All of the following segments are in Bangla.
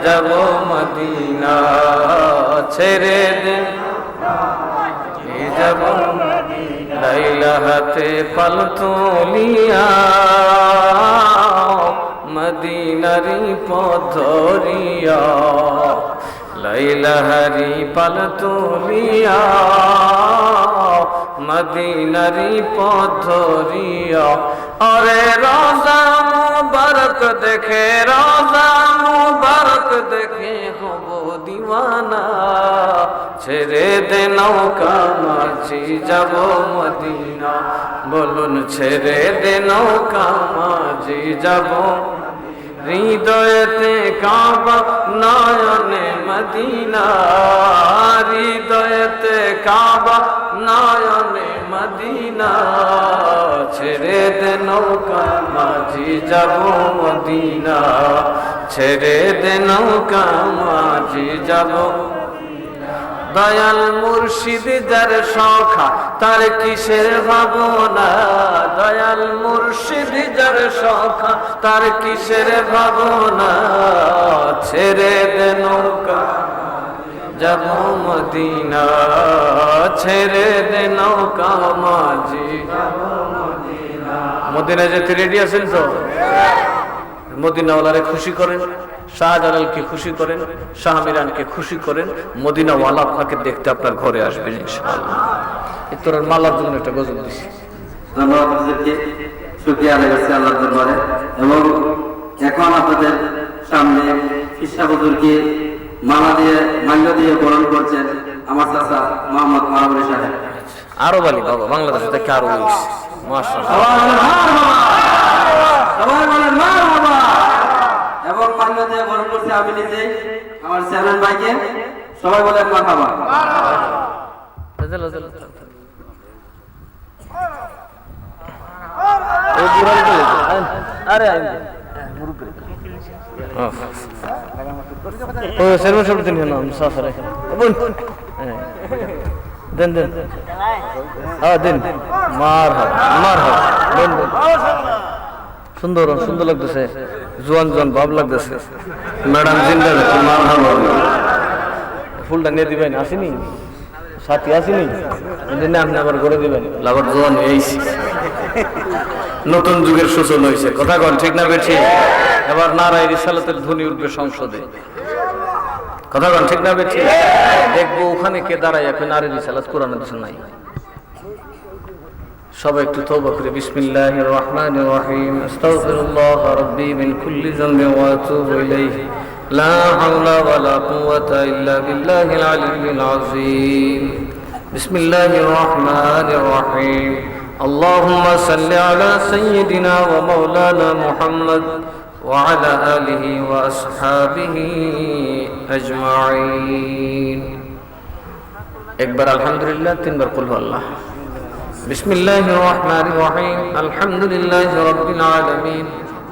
যাব মদিনা ছেড়ে দে যাব লাইলা হাতে পাল তুলিয়া মদিনারি পথরিয়া লাইলা হারি পাল তুলিয়া মদিনারি পথরিয়া আরে রোজা মুবারক দেখে রোজা মুবারক দেখে হব দিওয়ানা ছেড়ে দে নৌকা মাঝি যাব মদিনা বলুন ছেড়ে দে নৌকা মাঝি যাব হৃদয়তে কাবা নয়নে মদিনা হৃদয়তে কাবা নয়নে মদিনা ছেড়ে দে নৌকা মাঝি যাব মদিনা ছেড়ে দে নৌকা মাঝি যাব দয়াল মুর্শিদ যার সখা তার কিসের ভাবনা দয়াল মুর্শিদ যার সখা তার কিসের ভাবনা ছেড়ে দে নৌকা যাব মদিনা ছেড়ে দে নৌকা মাঝি মদিনা যেতে রেডি আছেন তো মদিনাওয়ালারে খুশি করেন শাহজালালকে খুশি করেন শাহ মিরানকে খুশি করেন মদিনাওয়ালা আপনাকে দেখতে আপনার ঘরে আসবেন ইনশাআল্লাহ ইত্তরার মালার জন্য একটা গজল দিছি ধন্যবাদ আপনাদেরকে শুকরিয়া আদায় করছি আল্লাহর দরবারে এবং এখন আপনাদের সামনে ফিসা হুজুরকে মালা দিয়ে মাল্য দিয়ে বরণ করছেন আমার চাচা মোহাম্মদ মারাবুল সাহেব আরব আলী বাবা বাংলাদেশ থেকে আরো বলছি মাশাআল্লাহ সবাই বলেন মারহাবা এবং মাল্য দিয়ে বরণ করছে আমি নিজে আমার চেয়ারম্যান ভাইকে সবাই বলেন মারহাবা আরে ও সেরম সব দিন না মুসাফির বোন দেন দেন হ্যাঁ দেন মারহাবা দেন দেন সুন্দর সুন্দর লাগতেছে জোয়ান জোয়ান ভাব লাগতেছে ম্যাডাম জিন্দার মারহাবা ফুলটা নিয়ে দিবেন আসেনি সাথী আসেনি দিনে আপনি আবার করে দিবেন আবার জোয়ান হয়েছি নতুন যুগের সূচনা হয়েছে কথা কন ঠিক না বেঠি এবার নারায় রিসালাতের ধ্বনি উঠবে সংসদে কথা কন ঠিক না বেঠি দেখবো ওখানে কে দাঁড়ায় এখন নারী রিসালাত কোরআনের কিছু নাই সবাই একটু তওবা করে বিসমিল্লাহির রহমানির রহিম আস্তাগফিরুল্লাহ রাব্বি মিন কুল্লি যামবি ওয়া আতুবু ইলাইহি লা হাওলা ওয়া লা কুওয়াতা ইল্লা বিল্লাহিল আলিয়্যিল আযীম বিসমিল্লাহির রহমানির রহিম اللهم صل على سيدنا ومولانا محمد وعلى آله وأصحابه أجمعين एक बार अल्हम्दुलिल्लाह तीन बार कुल अल्लाह बिस्मिल्लाहिर रहमानिर रहीम अल्हम्दुलिल्लाहि रब्बिल आलमीन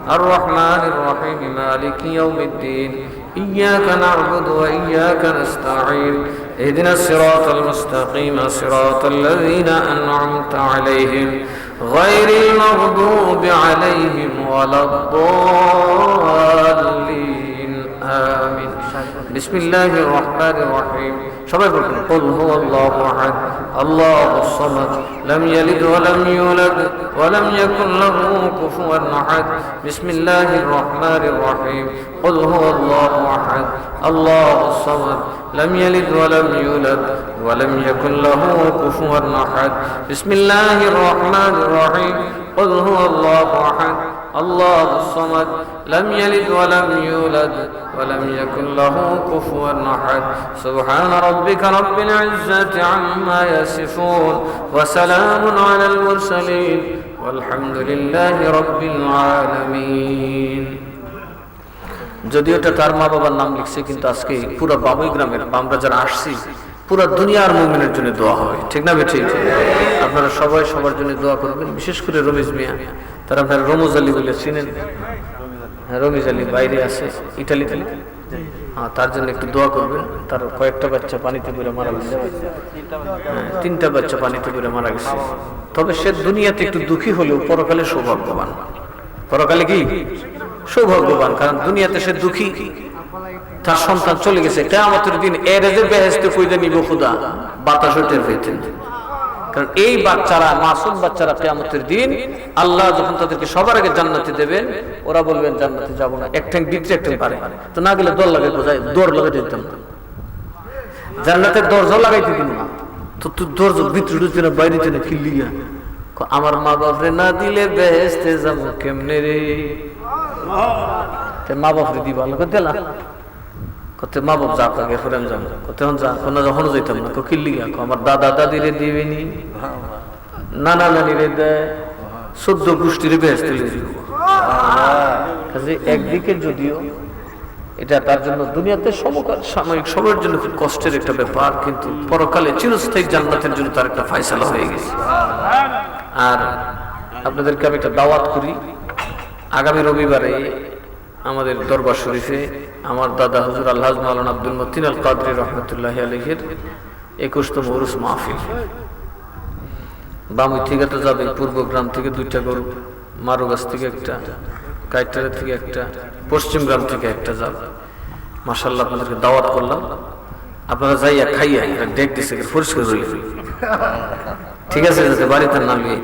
الرحمن الرحيم مالك يوم الدين إياك نعبد وإياك نستعين اهدنا الصراط المستقيم صراط الذين أنعمت عليهم غير المغضوب عليهم ولا الضالين آمين بسم الله الرحمن الرحيم قل هو الله أحد الله الصمد لم يلد ولم يولد ولم يكن له كفوا أحد بسم الله الرحمن الرحيم قل هو الله أحد الله الصمد لم يلد ولم يولد ولم يكن له كفوا أحد بسم الله الرحمن الرحيم قل هو الله أحد الله الصمد لم يلد ولم يولد ولم يكن له كفوا أحد سبحان ربك رب العزة عما يصفون وسلام على المرسلين والحمد لله رب العالمين যদিও এটা তার মা বাবার নাম লিখছে কিন্তু আজকে পুরো বাবুই গ্রামের আমরা যারা আসছি পুরো দুনিয়ার মুমিনের জন্য দোয়া হবে ঠিক না ঠিক আপনারা সবাই সবার জন্য দোয়া করবেন বিশেষ করে রমিজ মিয়া তার আপনারা রমজ আলী বলে চিনেন হ্যাঁ রমিজ আলী বাইরে আছে ইটালিতে হ্যাঁ তার জন্য একটু দোয়া করবেন তার কয়েকটা বাচ্চা পানিতে পড়ে মারা গেছে তিনটা বাচ্চা পানিতে পড়ে মারা গেছে তবে সে দুনিয়াতে একটু দুঃখী হলেও পরকালে সৌভাগ্যবান পরকালে কি সৌভাগ্যবান কারণ দুনিয়াতে সে দুঃখী তার সন্তান চলে গেছে, কিয়ামতের দিন এর যে বেহেশতে কইতে নিব খোদা বাতাস টের পেতেন। কারণ এই বাচ্চারা, মাসুম বাচ্চারা কিয়ামতের দিন আল্লাহ যখন তাদেরকে সবার আগে জান্নাতে দেবেন, ওরা বলবেন জান্নাতে যাব না, এক ঠ্যাং দিতে এক ঠ্যাং পারে, তো না গেলে দৌড় লাগাই বোঝায়, দৌড় লাগাই দিতাম না, জান্নাতের দরজা লাগাইতে দিন না, তো তুই দরজা ভিতরে ঢুকতে না বাইরে না খিল্লি গিয়া, আমার মা বাপরে না দিলে বেহেশতে যাবো কেমনে রে, মা বাপরে দিবা আল্লাহ দিলা কত মা বাপ যা লাগে ফেরান যাবো কত যা কোনো যখন যাইতাম না কিল্লি গা, আমার দাদা দাদিরে দিবেনি, নানা নানিরে দেয়, 14 গোষ্ঠীরে বেহেশতে দিব। কাজে একদিকে যদিও এটা তার জন্য দুনিয়াতে সাময়িক সময়ের জন্য খুব কষ্টের একটা ব্যাপার, কিন্তু পরকালে চিরস্থায়ী জান্নাতের জন্য তার একটা ফয়সালা হয়ে গেছে। আর আপনাদেরকে আমি একটা দাওয়াত করি, আগামী রবিবারে আমাদের দরবার শরীফে আমার দাদা হুজুর আলহাজ মাওলানা আব্দুল মতিন আল কাদরি রহমতুল্লাহ আলাইহির 21তম উরুস মাহফিল। বামুই থেকে তো যাবে, পূর্বগ্রাম থেকে 2টা গরু, মারুগাছ থেকে একটা, কাইটারা থেকে একটা, পশ্চিম গ্রাম থেকে একটা যাবে। মাশাআল্লাহ আপনাদেরকে দাওয়াত করলাম, আপনারা যাইয়া খাইয়া ডেক দিছে পরিষ্কার হইলে ঠিক আছে, যাতে বাড়িতে নামিয়ে